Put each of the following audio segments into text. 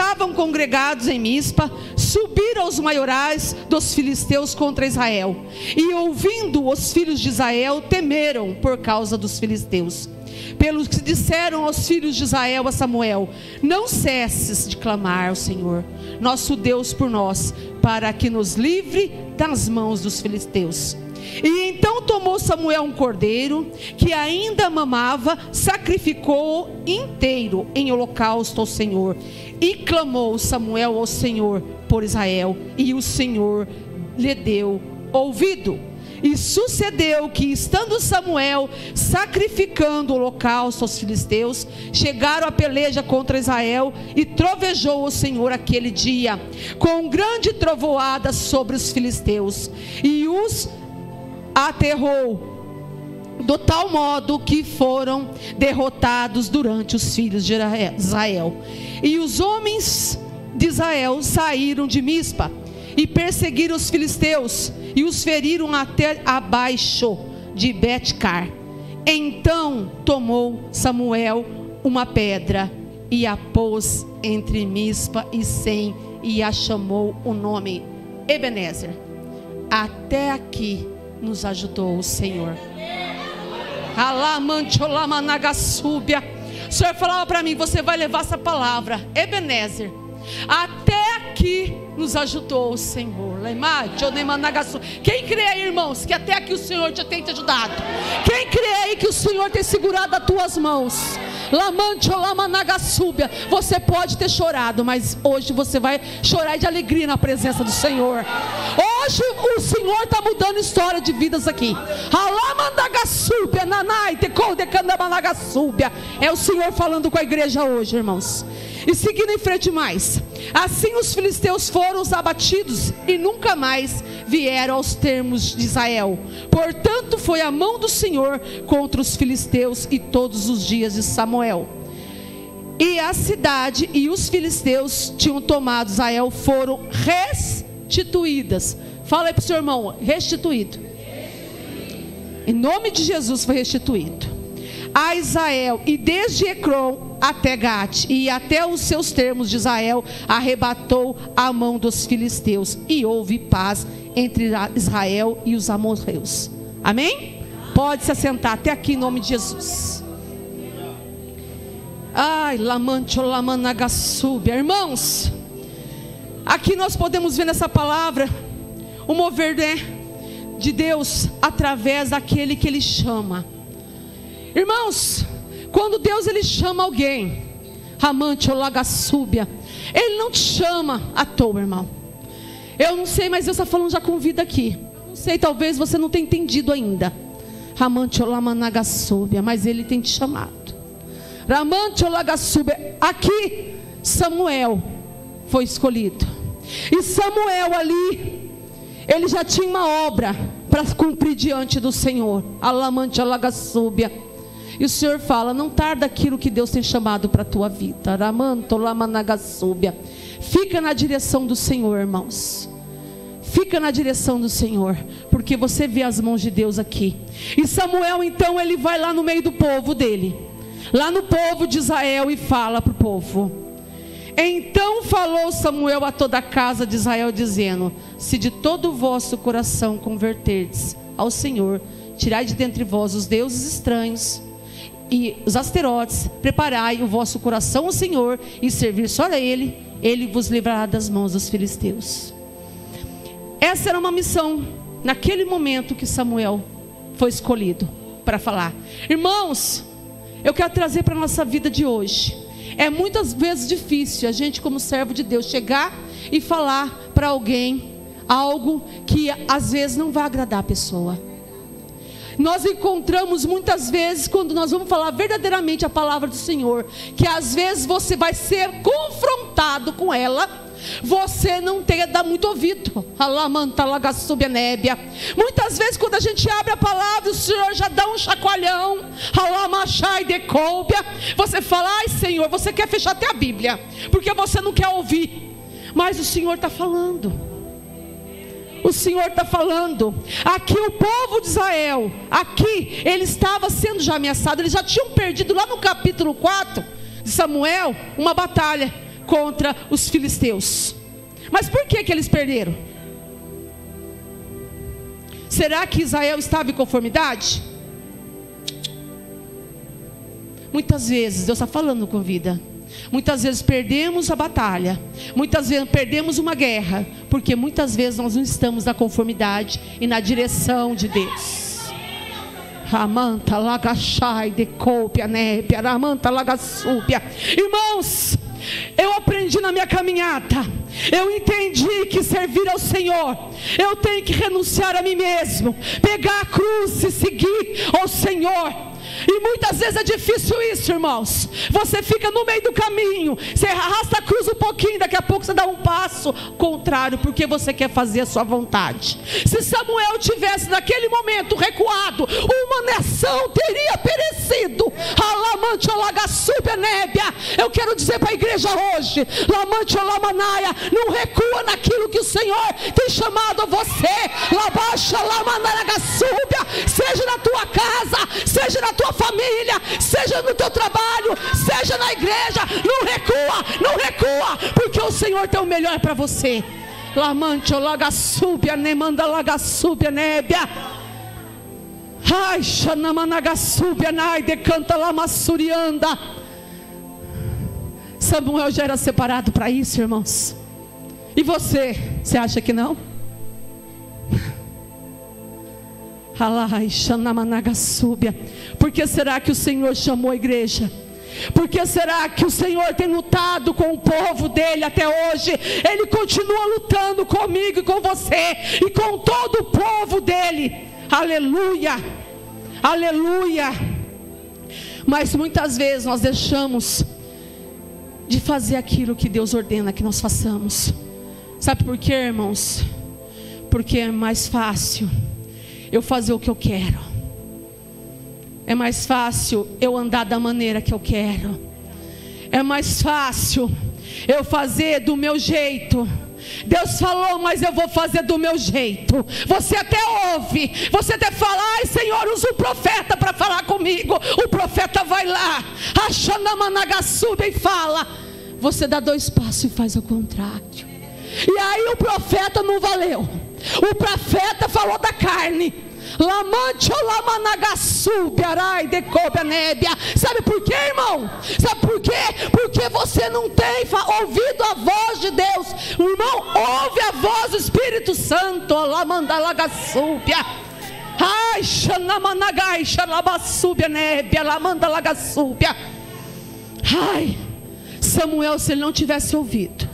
estavam congregados em Mispa, subiram os maiorais dos filisteus contra Israel. E ouvindo os filhos de Israel, temeram por causa dos filisteus. Pelo que disseram aos filhos de Israel a Samuel: não cesses de clamar ao Senhor, nosso Deus, por nós, para que nos livre das mãos dos filisteus. E então tomou Samuel um cordeiro que ainda mamava, sacrificou-o inteiro em holocausto ao Senhor. E clamou Samuel ao Senhor por Israel, e o Senhor lhe deu ouvido. E sucedeu que, estando Samuel sacrificando o holocausto aos filisteus, chegaram a peleja contra Israel, e trovejou o Senhor aquele dia com grande trovoada sobre os filisteus, e os aterrou do tal modo que foram derrotados durante os filhos de Israel. E os homens de Israel saíram de Mispa e perseguiram os filisteus, e os feriram até abaixo de Bet-car. Então tomou Samuel uma pedra e a pôs entre Mispa e Sem, e a chamou o nome Ebenezer. Até aqui nos ajudou o Senhor. O Senhor falava para mim: você vai levar essa palavra, Ebenezer. Até aqui nos ajudou o Senhor. Quem crê aí, irmãos, que até aqui o Senhor tem te ajudado? Quem crê aí que o Senhor tem segurado as tuas mãos? Você pode ter chorado, mas hoje você vai chorar de alegria na presença do Senhor. Hoje o Senhor está mudando história de vidas aqui. É o Senhor falando com a igreja hoje, irmãos. E seguindo em frente mais, assim os filisteus foram abatidos e nunca mais vieram aos termos de Israel. Portanto foi a mão do Senhor contra os filisteus e todos os dias de Samuel. E a cidade e os filisteus tinham tomado Israel foram restituídas. Fala aí para o seu irmão: restituído. Em nome de Jesus foi restituído a Israel, e desde Ecrom até Gate e até os seus termos de Israel arrebatou a mão dos filisteus, e houve paz entre Israel e os amorreus. Amém? Pode se assentar até aqui em nome de Jesus. Ai, irmãos, aqui nós podemos ver nessa palavra o mover, de Deus através daquele que Ele chama. Irmãos, quando Deus ele chama alguém, Ele não te chama à toa, irmão. Eu não sei, mas Deus está falando já com vida aqui. Não sei, talvez você não tenha entendido ainda. Mas Ele tem te chamado. Aqui Samuel foi escolhido. E Samuel ali, ele já tinha uma obra para cumprir diante do Senhor. E o Senhor fala: não tarda aquilo que Deus tem chamado para a tua vida. Fica na direção do Senhor, irmãos. Fica na direção do Senhor, porque você vê as mãos de Deus aqui. E Samuel então ele vai lá no meio do povo dele, lá no povo de Israel, e fala para o povo. Então falou Samuel a toda a casa de Israel, dizendo: se de todo o vosso coração converterdes ao Senhor, tirai de dentre vós os deuses estranhos e os asterotes, preparai o vosso coração ao Senhor, e servir só a Ele, Ele vos livrará das mãos dos filisteus. Essa era uma missão, naquele momento que Samuel foi escolhido para falar. Irmãos, eu quero trazer para a nossa vida de hoje. É muitas vezes difícil a gente, como servo de Deus, chegar e falar para alguém algo que às vezes não vai agradar a pessoa. Nós encontramos muitas vezes, quando nós vamos falar verdadeiramente a palavra do Senhor, que às vezes você vai ser confrontado com ela, você não tem a dar muito ouvido. Muitas vezes quando a gente abre a palavra, o Senhor já dá um chacoalhão. Você fala: ai Senhor, você quer fechar até a Bíblia, porque você não quer ouvir. Mas o Senhor está falando. O Senhor está falando. Aqui o povo de Israel, aqui ele estava sendo já ameaçado. Eles já tinham perdido lá no capítulo 4 de Samuel uma batalha contra os filisteus. Mas por que eles perderam? Será que Israel estava em conformidade? Muitas vezes, Deus está falando com vida. Muitas vezes perdemos a batalha. Muitas vezes perdemos uma guerra. Porque muitas vezes nós não estamos na conformidade e na direção de Deus. Ramanta lagachai de cópia népia, ramanta lagasúbia. Irmãos, eu aprendi na minha caminhada, eu entendi que servir ao Senhor, eu tenho que renunciar a mim mesmo, pegar a cruz e seguir ao Senhor. E muitas vezes é difícil isso, irmãos. Você fica no meio do caminho, você arrasta a cruz um pouquinho, daqui a pouco você dá um passo contrário, porque você quer fazer a sua vontade. Se Samuel tivesse naquele momento recuado, uma nação teria perecido. Eu quero dizer para a igreja hoje, não recua naquilo que o Senhor tem chamado a você. Seja na tua casa, seja na tua família, seja no teu trabalho, seja na igreja, não recua, porque o Senhor tem o melhor para você. Lamante lagasúbia, nemanda lagasúbia, nébia. Ai, xanamanagasúbia, nai, decanta lamassurianda. Samuel já era separado para isso, irmãos. E você acha que não? Por que será que o Senhor chamou a igreja? Por que será que o Senhor tem lutado com o povo dele até hoje? Ele continua lutando comigo e com você e com todo o povo dele. Aleluia, aleluia. Mas muitas vezes nós deixamos de fazer aquilo que Deus ordena que nós façamos. Sabe por quê, irmãos? Porque é mais fácil eu fazer o que eu quero. É mais fácil eu andar da maneira que eu quero. É mais fácil eu fazer do meu jeito. Deus falou, mas eu vou fazer do meu jeito. Você até ouve, você até fala: ai, Senhor, usa o profeta para falar comigo. O profeta vai lá, Xanamanagaçuba, e fala. Você dá 2 passos e faz o contrário. E aí o profeta não valeu. O profeta falou da carne. Sabe por quê, irmão? Sabe por quê? Porque você não tem ouvido a voz de Deus. Irmão, ouve a voz do Espírito Santo. Ai, xanamanagai, xalabassúbia, nébia, lamandalagassúbia. Ai, Samuel, se ele não tivesse ouvido,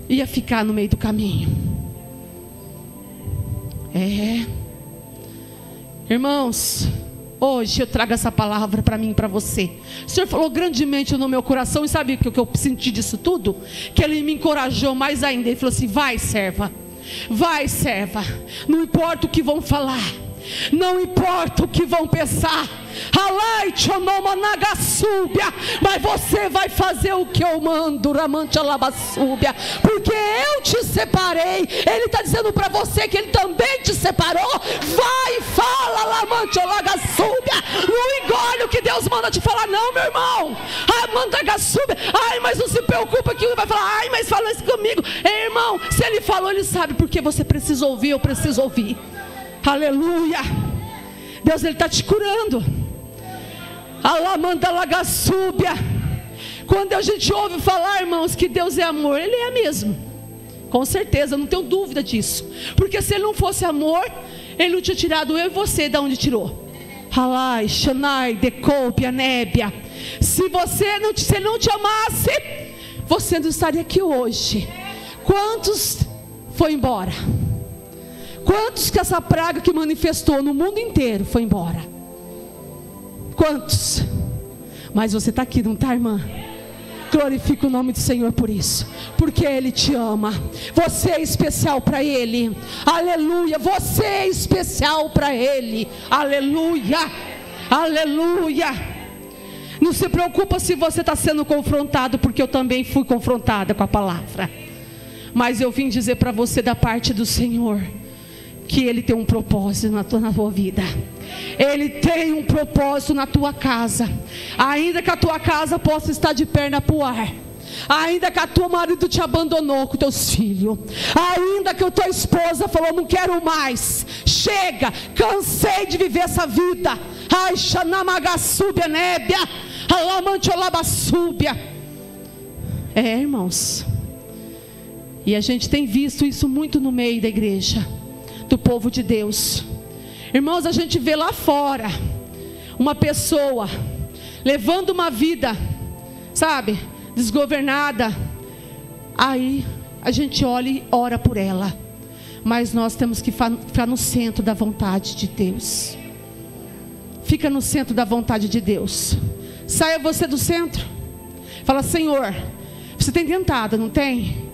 ia ficar no meio do caminho. Irmãos, hoje eu trago essa palavra para mim e para você. O Senhor falou grandemente no meu coração. E sabe o que eu senti disso tudo? Que Ele me encorajou mais ainda. Ele falou assim: vai, serva, vai, serva. Não importa o que vão falar, não importa o que vão pensar, mas você vai fazer o que eu mando, porque eu te separei. Ele está dizendo para você que Ele também te separou. Vai e fala, não engole o que Deus manda te falar, não, meu irmão. Ai, mas não se preocupa que Ele vai falar. Ai, mas fala isso comigo. Irmão, se Ele falou, Ele sabe, porque você precisa ouvir, eu preciso ouvir. Aleluia. Deus, Ele está te curando. Alamandalagassúbia. Quando a gente ouve falar, irmãos, que Deus é amor, Ele é mesmo. Com certeza, não tenho dúvida disso. Porque se Ele não fosse amor, Ele não tinha tirado eu e você de onde tirou. Halai, Shanai, Decópia, Nébia. Se Ele não te amasse, você não estaria aqui hoje. Quantos foi embora? Quantos que essa praga que manifestou no mundo inteiro foi embora? Quantos? Mas você está aqui, não está, irmã? Glorifica o nome do Senhor por isso, porque Ele te ama. Você é especial para Ele. Aleluia. Você é especial para Ele. Aleluia. Aleluia. Não se preocupa se você está sendo confrontado, porque eu também fui confrontada com a palavra. Mas eu vim dizer para você da parte do Senhor que Ele tem um propósito na tua vida. Ele tem um propósito na tua casa. Ainda que a tua casa possa estar de perna para o ar, Ainda que a tua marido te abandonou com teus filhos, ainda que a tua esposa falou, não quero mais, chega, cansei de viver essa vida. Ai, xanamagassúbia, nébia, alamantiolabassúbia. Irmãos, e a gente tem visto isso muito no meio da igreja, do povo de Deus. Irmãos, a gente vê lá fora uma pessoa levando uma vida, sabe, desgovernada. Aí a gente olha e ora por ela. Mas nós temos que ficar no centro da vontade de Deus. Fica no centro da vontade de Deus. Saia você do centro. Fala, Senhor, você tem tentado, não tem?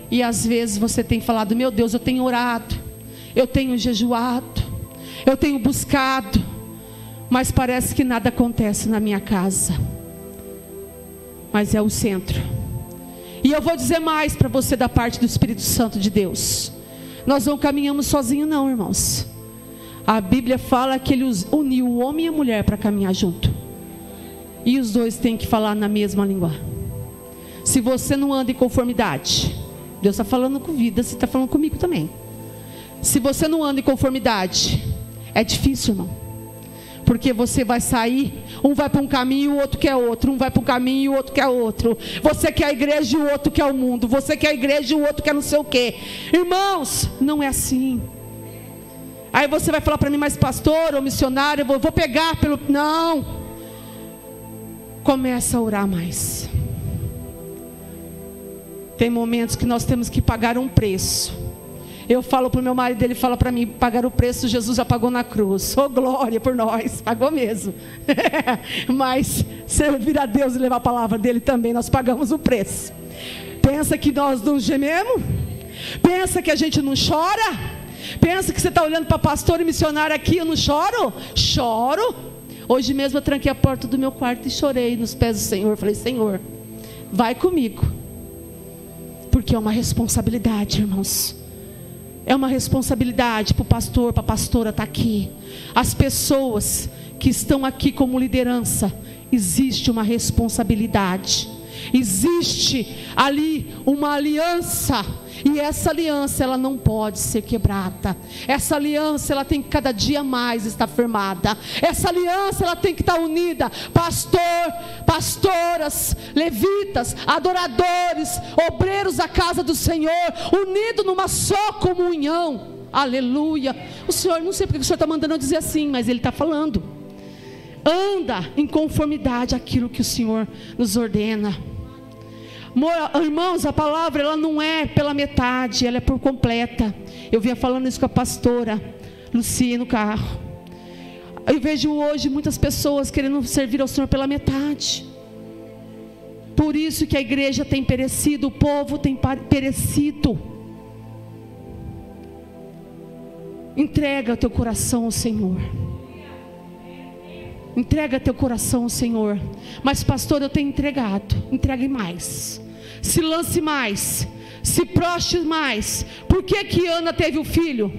E às vezes você tem falado, meu Deus, eu tenho orado, eu tenho jejuado, eu tenho buscado, mas parece que nada acontece na minha casa. Mas é o centro. E eu vou dizer mais para você da parte do Espírito Santo de Deus. Nós não caminhamos sozinhos não, irmãos. A Bíblia fala que Ele uniu o homem e a mulher para caminhar junto. E os dois têm que falar na mesma língua. Se você não anda em conformidade, Deus está falando com vida, você está falando comigo também. Se você não anda em conformidade, é difícil, irmão. Porque você vai sair, um vai para um caminho, o outro quer outro. Um vai para um caminho, o outro quer outro. Você quer a igreja e o outro quer o mundo. Você quer a igreja e o outro quer não sei o quê. Irmãos, não é assim. Aí você vai falar para mim, mas pastor ou missionário, eu vou pegar pelo... Não. Começa a orar mais. Tem momentos que nós temos que pagar um preço. Eu falo para o meu marido, ele fala para mim, pagar o preço Jesus já pagou na cruz. Oh, glória por nós, pagou mesmo. Mas servir a Deus e levar a palavra dele também, nós pagamos o preço. Pensa que nós não gememos? Pensa que a gente não chora? Pensa que você está olhando para pastor e missionário aqui, eu não choro? Choro. Hoje mesmo eu tranquei a porta do meu quarto e chorei nos pés do Senhor. Falei, Senhor, vai comigo. Porque é uma responsabilidade, irmãos. É uma responsabilidade para o pastor, para a pastora estar aqui. As pessoas que estão aqui como liderança, existe uma responsabilidade. Existe ali uma aliança. E essa aliança, ela não pode ser quebrada. Essa aliança, ela tem que cada dia mais estar firmada. Essa aliança, ela tem que estar unida. Pastor, pastoras, levitas, adoradores, obreiros da casa do Senhor, unidos numa só comunhão. Aleluia. O Senhor, não sei porque o Senhor está mandando eu dizer assim, mas Ele está falando. Anda em conformidade àquilo que o Senhor nos ordena. Irmãos, a palavra ela não é pela metade, ela é por completa. Eu vinha falando isso com a pastora Lucia no carro. Eu vejo hoje muitas pessoas querendo servir ao Senhor pela metade. Por isso que a igreja tem perecido, o povo tem perecido. Entrega teu coração ao Senhor. Entrega teu coração ao Senhor. Mas pastor, eu tenho entregado. Entregue mais. Se lance mais. Se prostre mais. Por que que Ana teve o filho?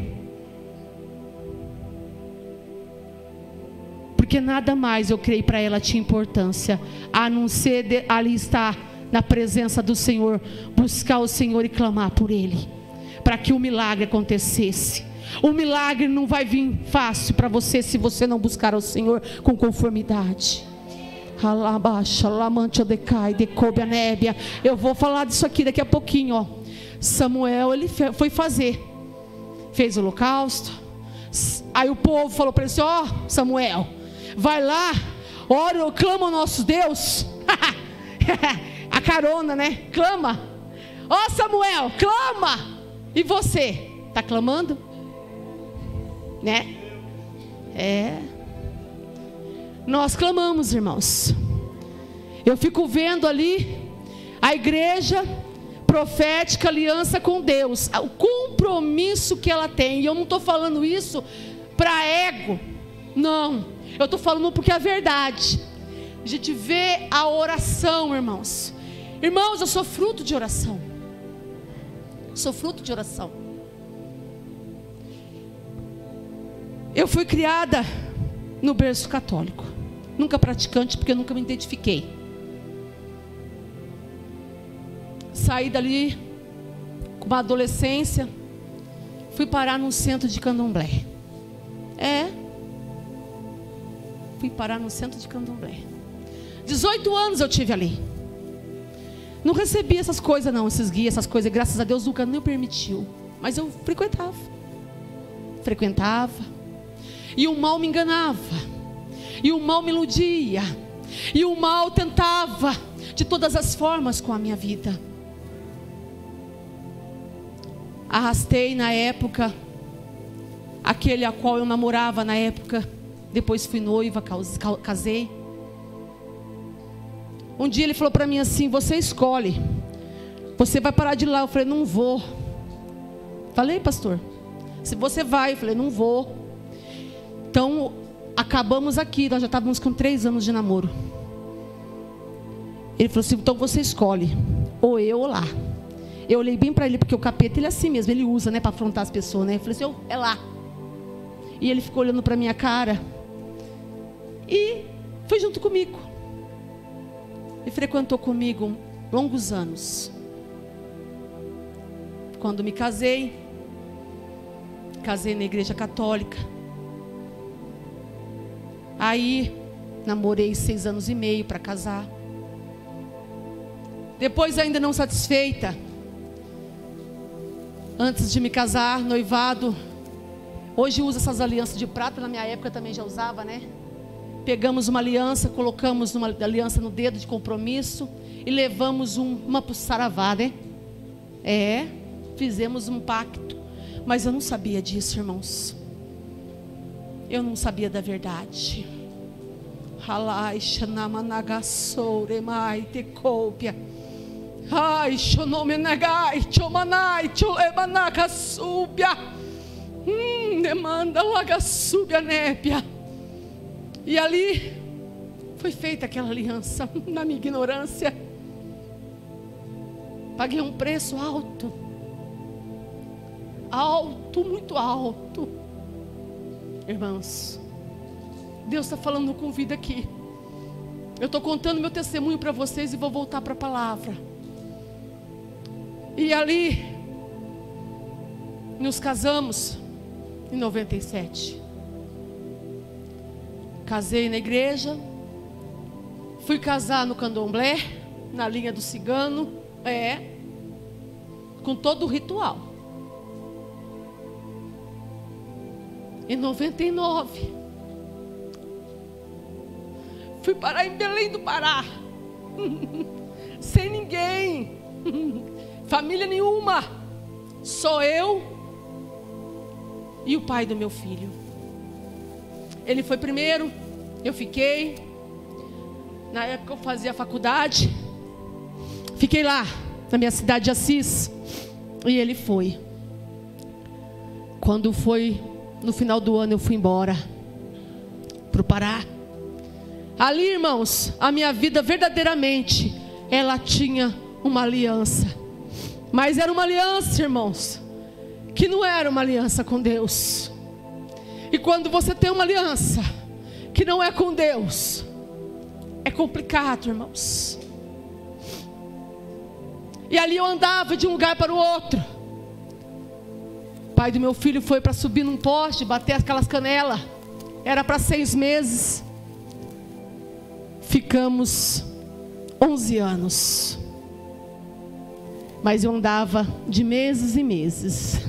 Porque nada mais, eu creio, para ela tinha importância, a não ser ali estar na presença do Senhor, buscar o Senhor e clamar por Ele, para que o milagre acontecesse. O milagre não vai vir fácil para você se você não buscar ao Senhor com conformidade. Eu vou falar disso aqui daqui a pouquinho, ó. Samuel, ele fez o holocausto. Aí o povo falou para ele assim, ó, Samuel, vai lá, ora, clama ao nosso Deus. A carona, né? Clama. Ó, Samuel, clama. E você, está clamando? Né? Nós clamamos, irmãos. Eu fico vendo ali a igreja profética, aliança com Deus, o compromisso que ela tem. E eu não estou falando isso para ego, não, eu estou falando porque é a verdade. A gente vê a oração, irmãos. Irmãos, eu sou fruto de oração. Sou fruto de oração. Eu fui criada no berço católico. Nunca praticante, porque eu nunca me identifiquei. saí dali com uma adolescência, fui parar num centro de candomblé. Fui parar no centro de candomblé. 18 anos eu tive ali. Não recebi essas coisas não, esses guias, essas coisas. Graças a Deus nunca nem permitiu. Mas eu frequentava. E o mal me enganava. E o mal me iludia. E o mal tentava de todas as formas com a minha vida. Arrastei na época aquele a qual eu namorava na época. Depois fui noiva, casei. Um dia ele falou para mim assim: você escolhe, você vai parar de ir lá. Eu falei: não vou. Falei: pastor, se você vai. Eu falei: não vou. Então acabamos aqui. Nós já estávamos com 3 anos de namoro. Ele falou assim: então você escolhe, ou eu ou lá. Eu olhei bem para ele, porque o capeta ele é assim mesmo, ele usa, né, para afrontar as pessoas, né? Eu falei assim: é lá. E ele ficou olhando para minha cara e foi junto comigo. E frequentou comigo longos anos. Quando me casei na igreja católica. Aí namorei 6 anos e meio para casar. Depois, ainda não satisfeita, antes de me casar, noivado. Hoje usa essas alianças de prata, na minha época também já usava, né? Pegamos uma aliança, colocamos uma aliança no dedo de compromisso e levamos uma para o saravá, né? Fizemos um pacto. Mas eu não sabia disso, irmãos. Eu não sabia da verdade. Halai xanamanagasoure mai tecópia. Ai, xonomenagai, chomanai, choemanagassúbia. Demanda lagassúbia népia. E ali foi feita aquela aliança, na minha ignorância. Paguei um preço alto. Alto, muito alto. Irmãos, Deus está falando com vida aqui. Eu estou contando meu testemunho para vocês e vou voltar para a palavra. E ali nos casamos em 97. Casei na igreja. Fui casar no candomblé, na linha do cigano, com todo o ritual. Em 99, fui parar em Belém do Pará, sem ninguém, família nenhuma, só eu e o pai do meu filho. Ele foi primeiro, eu fiquei. Na época eu fazia faculdade, fiquei lá na minha cidade de Assis, e ele foi. Quando foi no final do ano, eu fui embora para o Pará. Ali, irmãos, a minha vida verdadeiramente, ela tinha uma aliança. Mas era uma aliança, irmãos, que não era uma aliança com Deus. E quando você tem uma aliança que não é com Deus, é complicado, irmãos. E ali eu andava de um lugar para o outro. O pai do meu filho foi para subir num poste, bater aquelas canelas. Era para 6 meses. Ficamos 11 anos. Mas eu andava de meses e meses.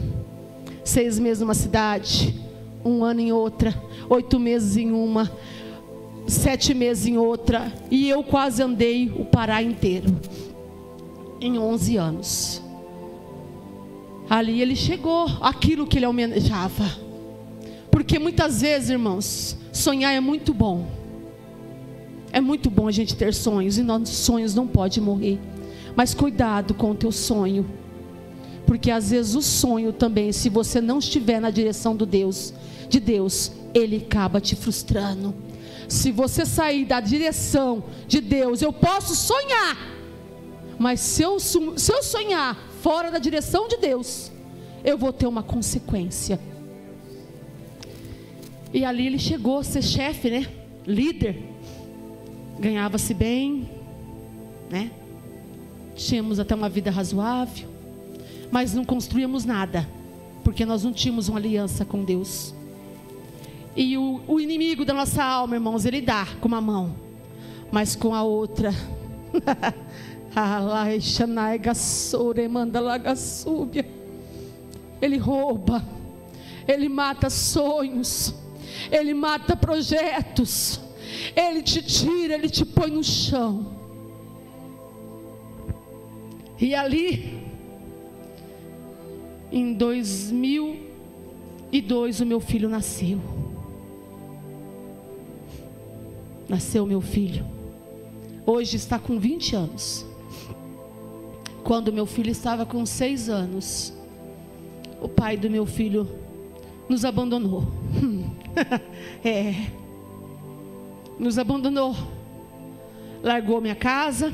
6 meses numa cidade, 1 ano em outra, 8 meses em uma, 7 meses em outra. E eu quase andei o Pará inteiro, em 11 anos. Ali ele chegou, aquilo que ele almejava. Porque muitas vezes, irmãos, sonhar é muito bom. É muito bom a gente ter sonhos, e nossos sonhos não podem morrer. Mas cuidado com o teu sonho. Porque às vezes o sonho também, se você não estiver na direção de Deus, ele acaba te frustrando. Se você sair da direção de Deus, eu posso sonhar, mas se eu sonhar fora da direção de Deus, eu vou ter uma consequência. E ali ele chegou a ser chefe, né? Líder. Ganhava-se bem, né? tínhamos até uma vida razoável, mas não construíamos nada, porque nós não tínhamos uma aliança com Deus. E o inimigo da nossa alma, irmãos, ele dá com uma mão, mas com a outra ele rouba, ele mata sonhos, ele mata projetos, ele te tira, ele te põe no chão. E ali, em 2002, o meu filho nasceu. Nasceu meu filho. Hoje está com 20 anos. Quando meu filho estava com 6 anos, o pai do meu filho nos abandonou. Nos abandonou. Largou minha casa,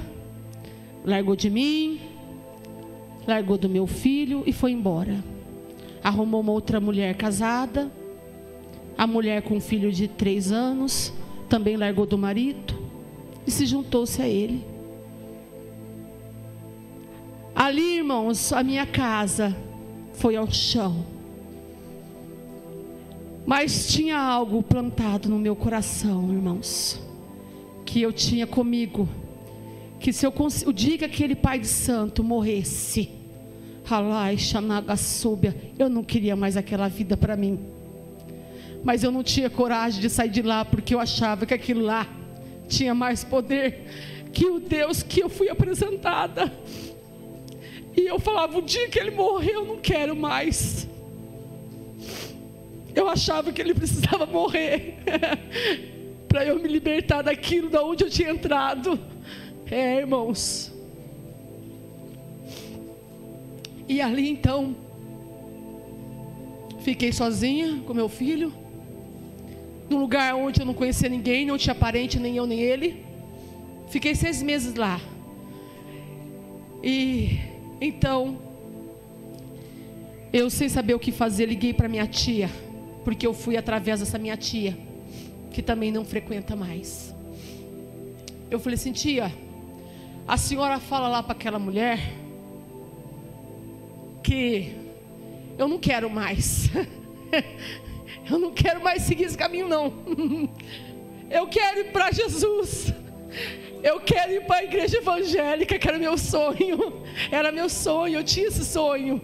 largou de mim, largou do meu filho e foi embora. Arrumou uma outra mulher casada. A mulher com um filho de 3 anos também largou do marido e se juntou-se a ele. Ali, irmãos, a minha casa foi ao chão. Mas tinha algo plantado no meu coração, irmãos, que eu tinha comigo, que se o dia que aquele pai de santo morresse, eu não queria mais aquela vida para mim. Mas eu não tinha coragem de sair de lá, porque eu achava que aquilo lá tinha mais poder que o Deus que eu fui apresentada. E eu falava, o dia que ele morrer eu não quero mais. Eu achava que ele precisava morrer para eu me libertar daquilo da onde eu tinha entrado. Irmãos. E ali então fiquei sozinha com meu filho, num lugar onde eu não conhecia ninguém, não tinha parente, nem eu nem ele. Fiquei 6 meses lá. E então, eu sem saber o que fazer, liguei para minha tia, porque eu fui através dessa minha tia, que também não frequenta mais. Eu falei assim, tia, a senhora fala lá para aquela mulher que eu não quero mais. Eu não quero mais seguir esse caminho, não. Eu quero ir para Jesus. Eu quero ir para a igreja evangélica, que era meu sonho. Era meu sonho, eu tinha esse sonho.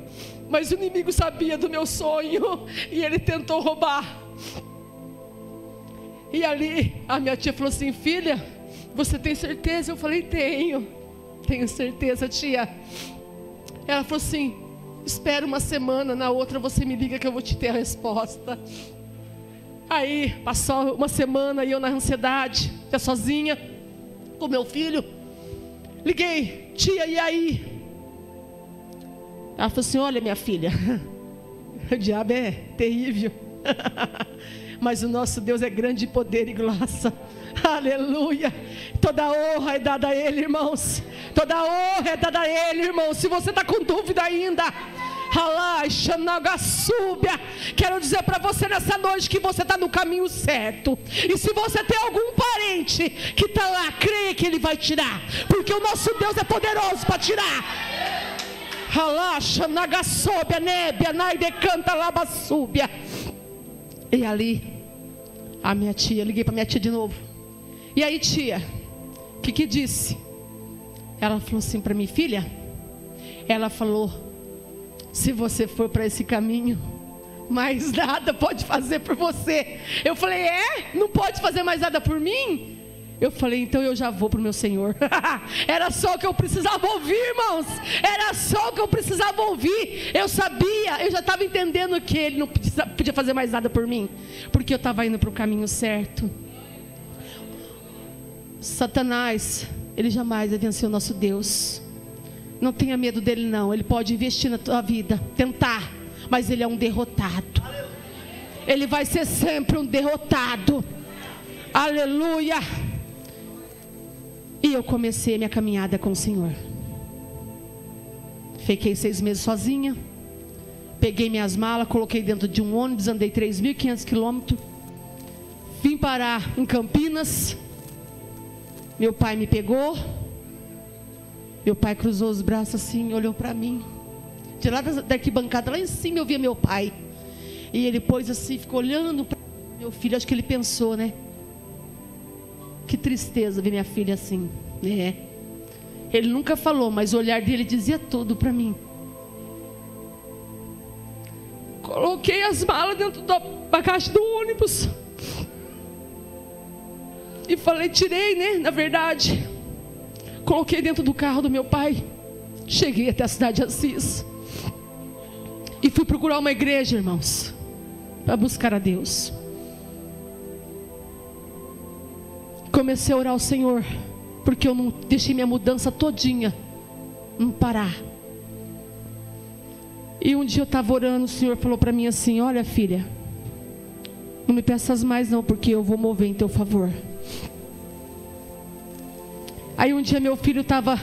Mas o inimigo sabia do meu sonho e ele tentou roubar. E ali a minha tia falou assim, filha, você tem certeza? Eu falei, tenho certeza, tia. Ela falou assim, espera uma semana, na outra você me liga que eu vou te ter a resposta. Aí passou uma semana e eu na ansiedade, já sozinha com meu filho. Liguei, tia, e aí? Ela falou assim, olha minha filha, o diabo é terrível, mas o nosso Deus é grande de poder e graça. Aleluia. Toda honra é dada a Ele, irmãos. Toda honra é dada a Ele, irmãos. Se você está com dúvida ainda, quero dizer para você nessa noite que você está no caminho certo. E se você tem algum parente que está lá, creia que Ele vai tirar, porque o nosso Deus é poderoso para tirar. E ali a minha tia, liguei para minha tia de novo. E aí, tia, o que disse? Ela falou assim para mim, filha. Ela falou, se você for para esse caminho, mais nada pode fazer por você. Eu falei, não pode fazer mais nada por mim? Eu falei, então eu já vou para o meu Senhor. Era só o que eu precisava ouvir, irmãos. Era só o que eu precisava ouvir. Eu sabia, eu já estava entendendo que Ele não podia fazer mais nada por mim, porque eu estava indo para o caminho certo. Satanás, ele jamais vai vencer o nosso Deus. Não tenha medo dele, não. Ele pode investir na tua vida, tentar, mas ele é um derrotado. Ele vai ser sempre um derrotado. Aleluia. E eu comecei a minha caminhada com o Senhor. Fiquei 6 meses sozinha. Peguei minhas malas, coloquei dentro de um ônibus, andei 3.500 quilômetros. Vim parar em Campinas. Meu pai me pegou. Meu pai cruzou os braços assim, olhou para mim. De lá da arquibancada, lá em cima eu via meu pai. E ele pôs assim, ficou olhando para meu filho. Acho que ele pensou, né? Que tristeza ver minha filha assim, né? Ele nunca falou, mas o olhar dele dizia tudo para mim. Coloquei as malas dentro da caixa do ônibus. E falei, tirei, né? Na verdade, coloquei dentro do carro do meu pai. Cheguei até a cidade de Assis. E fui procurar uma igreja, irmãos, para buscar a Deus. Comecei a orar ao Senhor, porque eu não deixei minha mudança todinha não parar. E um dia eu estava orando, o Senhor falou para mim assim: olha, filha, não me peças mais não, porque eu vou mover em teu favor. Aí um dia meu filho estava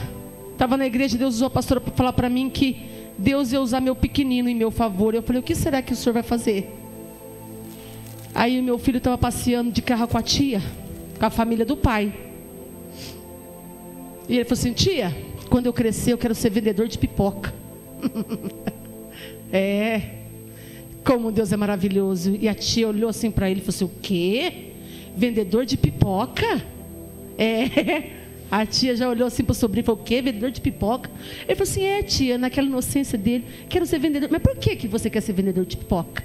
na igreja, Deus usou a pastora para falar para mim que Deus ia usar meu pequenino em meu favor. Eu falei, o que será que o Senhor vai fazer? Aí meu filho estava passeando de carro com a tia, com a família do pai. E ele falou assim: tia, quando eu crescer eu quero ser vendedor de pipoca. Como Deus é maravilhoso. E a tia olhou assim para ele e falou assim: o quê? Vendedor de pipoca? A tia já olhou assim para o sobrinho e falou: o quê? Vendedor de pipoca? Ele falou assim: tia, naquela inocência dele, quero ser vendedor. Mas por que você quer ser vendedor de pipoca?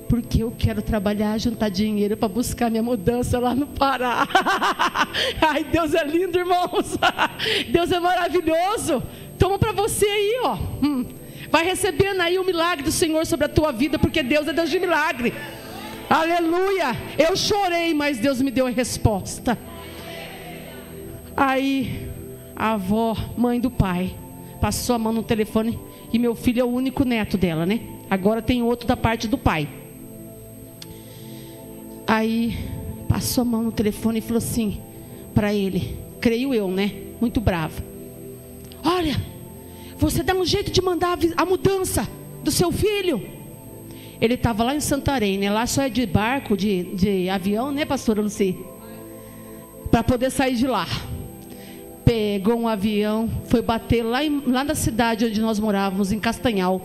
Porque eu quero trabalhar, juntar dinheiro para buscar minha mudança lá no Pará. Ai, Deus é lindo, irmãos. Deus é maravilhoso. Toma para você aí, ó. Vai recebendo aí o milagre do Senhor sobre a tua vida, porque Deus é Deus de milagre. Aleluia. Eu chorei, mas Deus me deu a resposta. Aí a avó, mãe do pai, passou a mão no telefone. E meu filho é o único neto dela, né? Agora tem outro da parte do pai. Aí passou a mão no telefone e falou assim para ele, creio eu, né? Muito bravo: olha, você dá um jeito de mandar a mudança do seu filho. Ele estava lá em Santarém, né? Lá só é de barco, de avião, né, pastora Luci? Para poder sair de lá. Pegou um avião, foi bater lá na cidade onde nós morávamos, em Castanhal.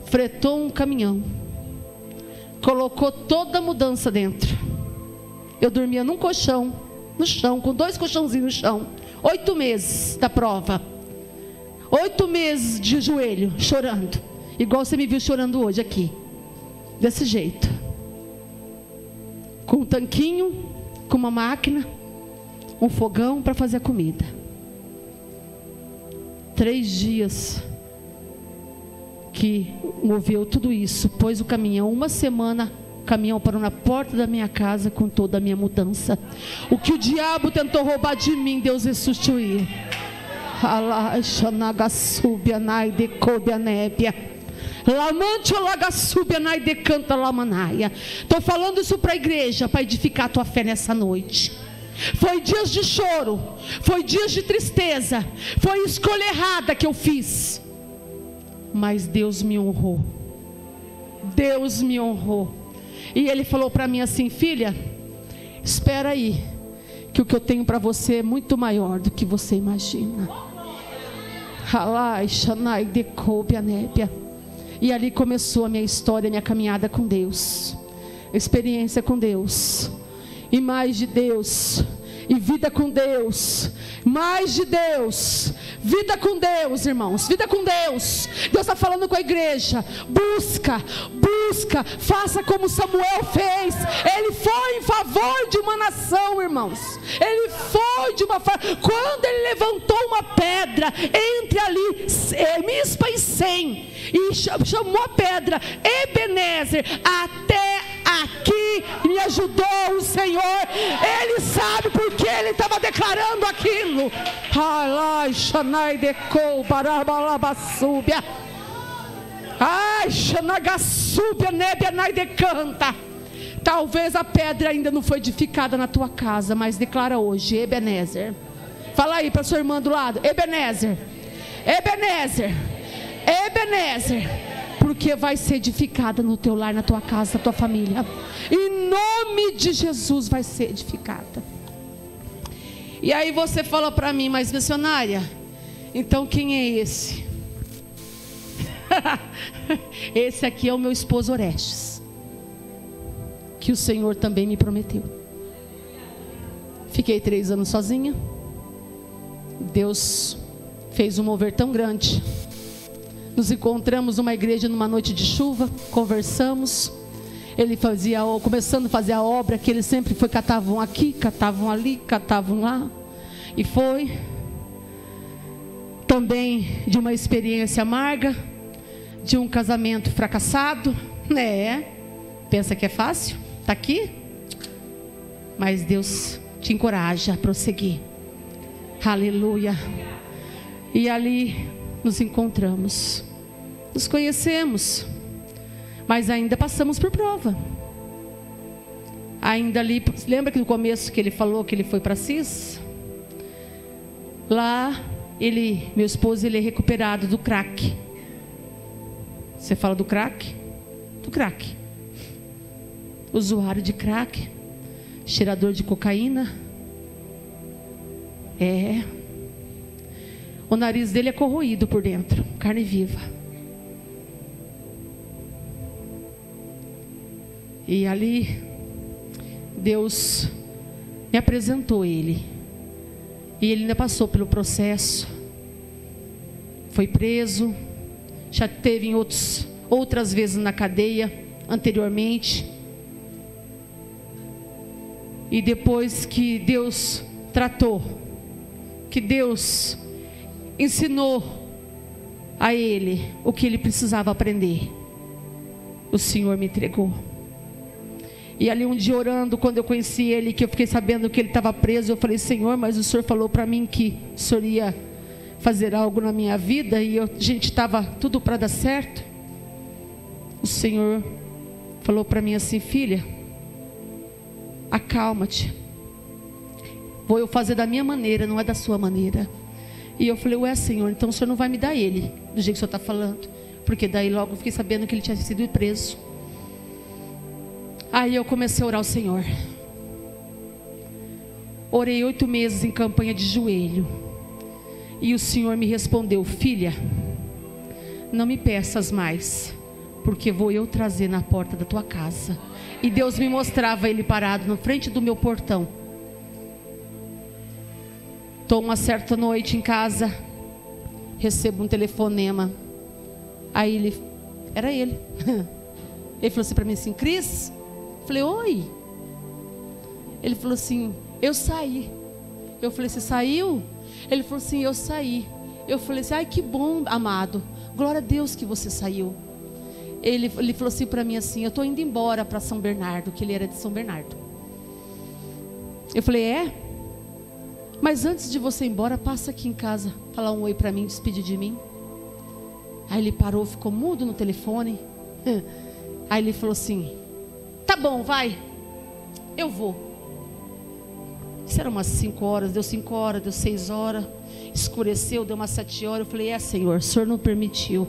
Fretou um caminhão, colocou toda a mudança dentro. Eu dormia num colchão, no chão, com 2 colchãozinhos no chão. 8 meses da prova. 8 meses de joelho, chorando. Igual você me viu chorando hoje aqui. Desse jeito. Com um tanquinho, com uma máquina, um fogão para fazer a comida. 3 dias que moveu tudo isso. Pôs o caminhão, 1 semana, o caminhão parou na porta da minha casa com toda a minha mudança. O que o diabo tentou roubar de mim, Deus restituiu. Estou falando isso para a igreja, para edificar a tua fé nessa noite. Foi dias de choro, foi dias de tristeza, foi escolha errada que eu fiz, mas Deus me honrou. Deus me honrou. E Ele falou para mim assim: filha, espera aí, que o que eu tenho para você é muito maior do que você imagina. E ali começou a minha história, a minha caminhada com Deus, experiência com Deus, e mais de Deus, e vida com Deus, mais de Deus, vida com Deus, irmãos, vida com Deus. Deus está falando com a igreja: busca, faça como Samuel fez. Ele foi em favor de uma nação, irmãos. Ele foi de uma quando ele levantou uma pedra entre ali Mispa e Sem, e chamou a pedra Ebenezer, até aqui me ajudou o Senhor. Ele sabe porque ele estava declarando aquilo. Talvez a pedra ainda não foi edificada na tua casa, mas declara hoje: Ebenezer. Fala aí para sua irmã do lado: Ebenezer, Ebenezer, Ebenezer. Porque vai ser edificada no teu lar, na tua casa, na tua família. Em nome de Jesus vai ser edificada. E aí você fala para mim, mas missionária, então quem é esse? Esse aqui é o meu esposo Orestes, que o Senhor também me prometeu. Fiquei 3 anos sozinha. Deus fez um mover tão grande. Nos encontramos numa igreja numa noite de chuva, conversamos. Ele começando a fazer a obra que ele sempre foi, catavam aqui, catavam ali, catavam lá. E foi também de uma experiência amarga, de um casamento fracassado, né? Pensa que é fácil? Tá aqui? Mas Deus te encoraja a prosseguir. Aleluia. E ali nos encontramos, nos conhecemos, mas ainda passamos por prova. Ainda ali, lembra que no começo que ele falou que ele foi para Assis? Lá, meu esposo, ele é recuperado do crack. Você fala do crack? Do crack. Usuário de crack, cheirador de cocaína. O nariz dele é corroído por dentro, carne viva. E ali, Deus me apresentou ele. E ele ainda passou pelo processo. Foi preso. Já teve outras vezes na cadeia anteriormente. E depois que Deus tratou, que Deus ensinou a ele o que ele precisava aprender, o Senhor me entregou. E ali um dia orando, quando eu conheci ele, que eu fiquei sabendo que ele estava preso, eu falei: Senhor, mas o Senhor falou para mim que o Senhor ia fazer algo na minha vida, e a gente estava tudo para dar certo. O Senhor falou para mim assim: filha, acalma-te, vou eu fazer da minha maneira, não é da sua maneira. E eu falei: ué, Senhor, então o Senhor não vai me dar ele do jeito que o Senhor está falando? Porque daí logo eu fiquei sabendo que ele tinha sido preso. Aí eu comecei a orar ao Senhor. Orei 8 meses em campanha de joelho. E o Senhor me respondeu: filha, não me peças mais, porque vou eu trazer na porta da tua casa. E Deus me mostrava ele parado na frente do meu portão. Estou uma certa noite em casa, recebo um telefonema. Aí era ele. Ele falou assim para mim assim: Cris? Eu falei: oi. Ele falou assim: eu saí. Eu falei: você saiu? Ele falou assim: eu saí. Eu falei assim: ai, que bom, amado, glória a Deus que você saiu. Ele falou assim para mim assim: eu estou indo embora para São Bernardo, que ele era de São Bernardo. Eu falei: é? Mas antes de você ir embora, passa aqui em casa, falar um oi para mim, despedir de mim. Aí ele parou, ficou mudo no telefone. Aí ele falou assim: tá bom, vai, eu vou. Isso era umas 5 horas, deu 5 horas, deu 6 horas, escureceu, deu umas 7 horas. Eu falei: é, Senhor, o Senhor não permitiu,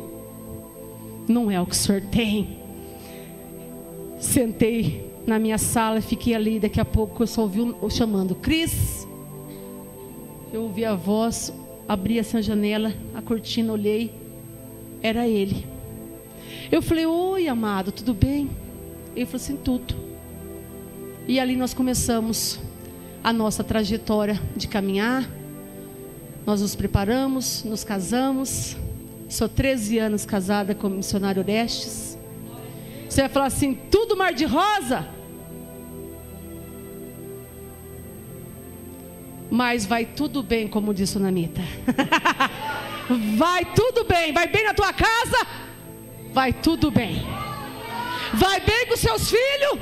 não é o que o Senhor tem. Sentei na minha sala, fiquei ali. Daqui a pouco eu só ouvi chamando: Cris. Eu ouvi a voz, abri essa janela, a cortina, olhei, era ele. Eu falei: oi, amado, tudo bem? Ele falou assim: tudo. E ali nós começamos a nossa trajetória de caminhar. Nós nos preparamos, nos casamos. Sou 13 anos casada com o missionário Orestes. Você vai falar assim: tudo mar de rosa? Mas vai tudo bem, como disse a Nanita. Vai tudo bem. Vai bem na tua casa? Vai tudo bem. Vai bem com seus filhos?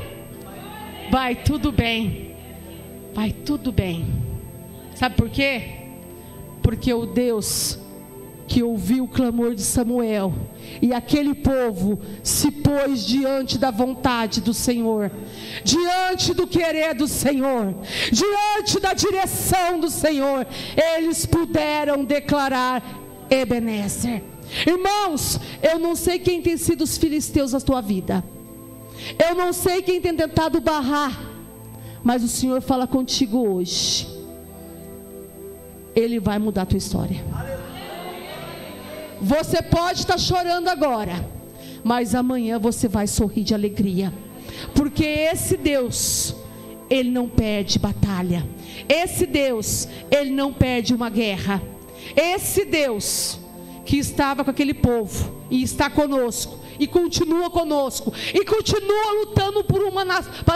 Vai tudo bem. Vai tudo bem. Sabe por quê? Porque o Deus que ouviu o clamor de Samuel, e aquele povo se pôs diante da vontade do Senhor, diante do querer do Senhor, diante da direção do Senhor, eles puderam declarar: Ebenezer. Irmãos, eu não sei quem tem sido os filisteus na tua vida, eu não sei quem tem tentado barrar, mas o Senhor fala contigo hoje: Ele vai mudar a tua história. Você pode estar chorando agora, mas amanhã você vai sorrir de alegria, porque esse Deus, Ele não perde batalha. Esse Deus, Ele não perde uma guerra. Esse Deus que estava com aquele povo e está conosco e continua conosco e continua lutando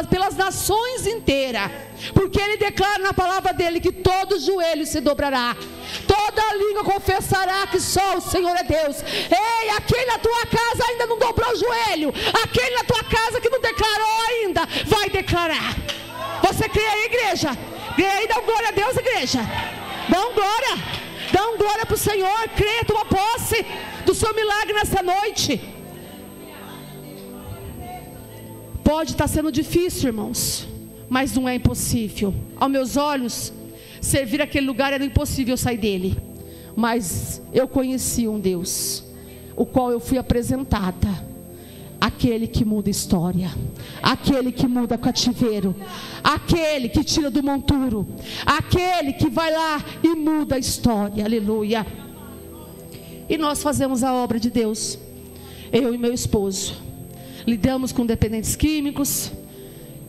pelas nações inteiras, porque Ele declara na palavra dele que todo joelho se dobrará, toda língua confessará que só o Senhor é Deus. Ei, aquele na tua casa ainda não dobrou o joelho, aquele na tua casa que não declarou ainda, vai declarar. Você crê aí, igreja? Crê aí, dá glória a Deus, igreja. Dá um glória para o Senhor. Crê, toma posse do seu milagre nessa noite. Pode estar sendo difícil, irmãos, mas não é impossível. Aos meus olhos, servir aquele lugar era impossível sair dele, mas eu conheci um Deus, o qual eu fui apresentada, aquele que muda história, aquele que muda cativeiro, aquele que tira do monturo, aquele que vai lá e muda a história, aleluia. E nós fazemos a obra de Deus, eu e meu esposo. Lidamos com dependentes químicos,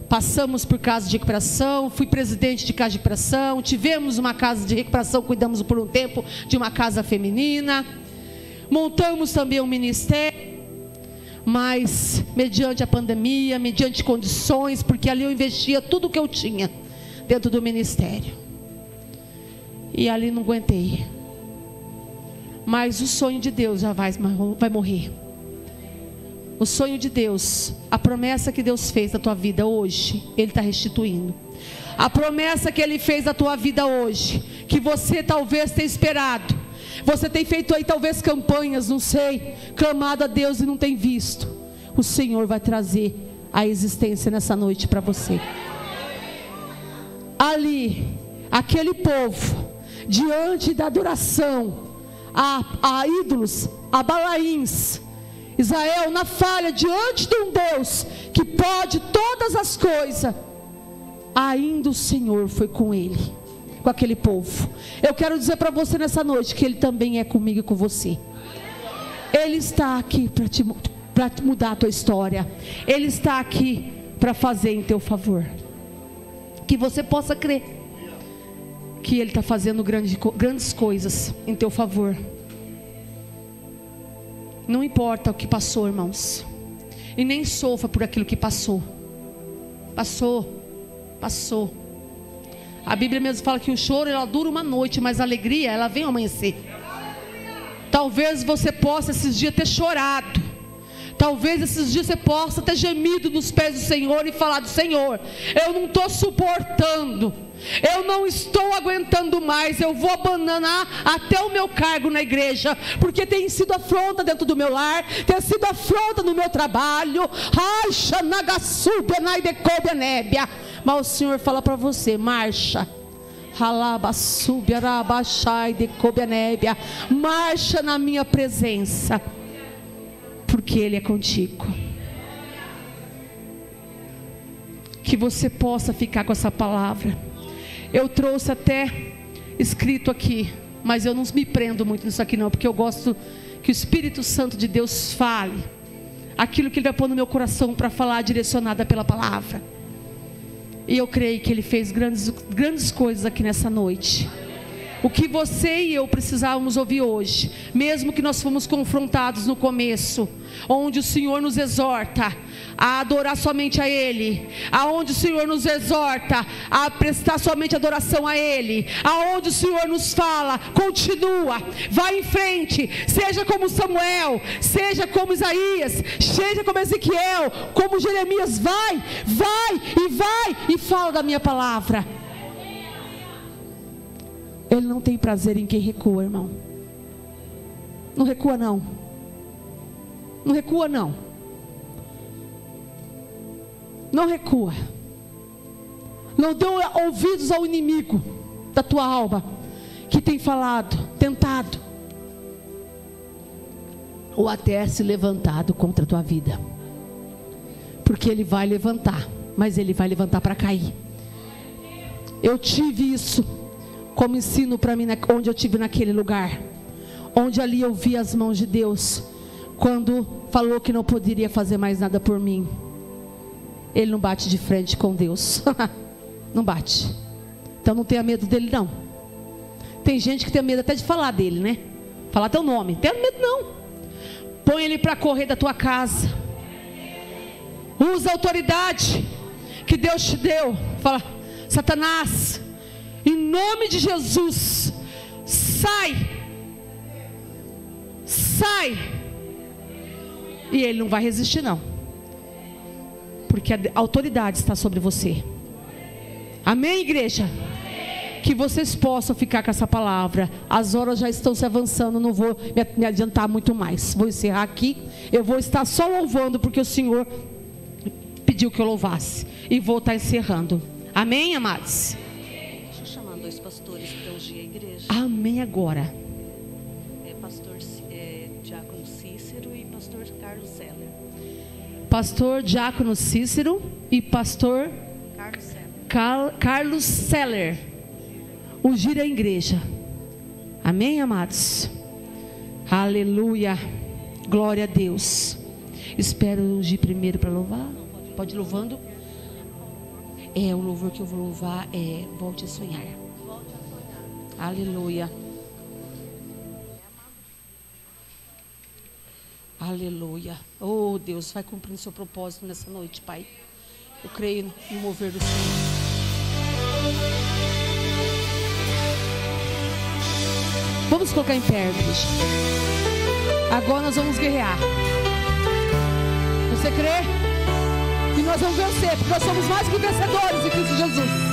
passamos por casa de recuperação, fui presidente de casa de recuperação, tivemos uma casa de recuperação, cuidamos por um tempo de uma casa feminina, montamos também um ministério, mas mediante a pandemia, mediante condições, porque ali eu investia tudo o que eu tinha dentro do ministério, e ali não aguentei, mas o sonho de Deus já vai morrer. O sonho de Deus, a promessa que Deus fez da tua vida hoje, Ele está restituindo. A promessa que Ele fez da tua vida hoje, que você talvez tenha esperado, você tem feito aí talvez campanhas, não sei, clamado a Deus e não tem visto. O Senhor vai trazer a existência nessa noite para você. Ali, aquele povo, diante da adoração a ídolos, a Balaíns, Israel na falha diante de um Deus que pode todas as coisas, ainda o Senhor foi com ele, com aquele povo. Eu quero dizer para você nessa noite que Ele também é comigo e com você. Ele está aqui para mudar a tua história. Ele está aqui para fazer em teu favor. Que você possa crer que Ele está fazendo grandes coisas em teu favor. Não importa o que passou, irmãos, e nem sofra por aquilo que passou. Passou. A Bíblia mesmo fala que o choro ela dura uma noite, mas a alegria ela vem ao amanhecer. Talvez você possa esses dias ter chorado, talvez esses dias você possa ter gemido nos pés do Senhor e falado: Senhor, eu não estou suportando, eu não estou aguentando mais, eu vou abandonar até o meu cargo na igreja, porque tem sido afronta dentro do meu lar, tem sido afronta no meu trabalho. Mas o Senhor fala para você: marcha, marcha na minha presença, porque Ele é contigo. Que você possa ficar com essa palavra. Eu trouxe até escrito aqui, mas eu não me prendo muito nisso aqui não, porque eu gosto que o Espírito Santo de Deus fale aquilo que Ele vai pôr no meu coração para falar, direcionada pela palavra. E eu creio que Ele fez grandes coisas aqui nessa noite. O que você e eu precisávamos ouvir hoje, mesmo que nós fomos confrontados no começo, onde o Senhor nos exorta a adorar somente a Ele, aonde o Senhor nos exorta a prestar somente adoração a Ele, aonde o Senhor nos fala: continua, vai em frente, seja como Samuel, seja como Isaías, seja como Ezequiel, como Jeremias, vai e fala da minha palavra. Ele não tem prazer em quem recua, irmão. Não recua não. Não recua não. Não recua. Não dê ouvidos ao inimigo da tua alma, que tem falado, tentado, ou até se levantado contra a tua vida. Porque ele vai levantar, mas ele vai levantar para cair. Eu tive isso como ensino para mim, onde eu estive naquele lugar, onde ali eu vi as mãos de Deus, quando falou que não poderia fazer mais nada por mim. Ele não bate de frente com Deus. Não bate. Então não tenha medo dele não. Tem gente que tem medo até de falar dele, né? Falar teu nome. Não tenha medo não. Põe ele para correr da tua casa. Usa a autoridade que Deus te deu. Fala: Satanás, em nome de Jesus, sai. Sai. E ele não vai resistir não, porque a autoridade está sobre você. Amém, igreja? Amém. Que vocês possam ficar com essa palavra. As horas já estão se avançando, não vou me adiantar muito mais. Vou encerrar aqui. Eu vou estar só louvando, porque o Senhor pediu que eu louvasse. E vou estar encerrando. Amém, amados? Deixa eu chamar 2 pastores para ungir a igreja. Amém agora. Pastor Diácono Cícero e pastor Carlos Seller. Pastor Diácono Cícero e pastor Carlos Seller. Ungir a igreja. Amém, amados? Aleluia. Glória a Deus. Espero ungir primeiro para louvar. Pode ir louvando. O louvor que eu vou louvar é Volte a Sonhar. Aleluia. Aleluia. Oh, Deus, vai cumprindo seu propósito nessa noite, Pai. Eu creio no mover do Senhor. Vamos colocar em pé, igreja. Agora nós vamos guerrear. Você crê? E nós vamos vencer, porque nós somos mais que vencedores em Cristo Jesus.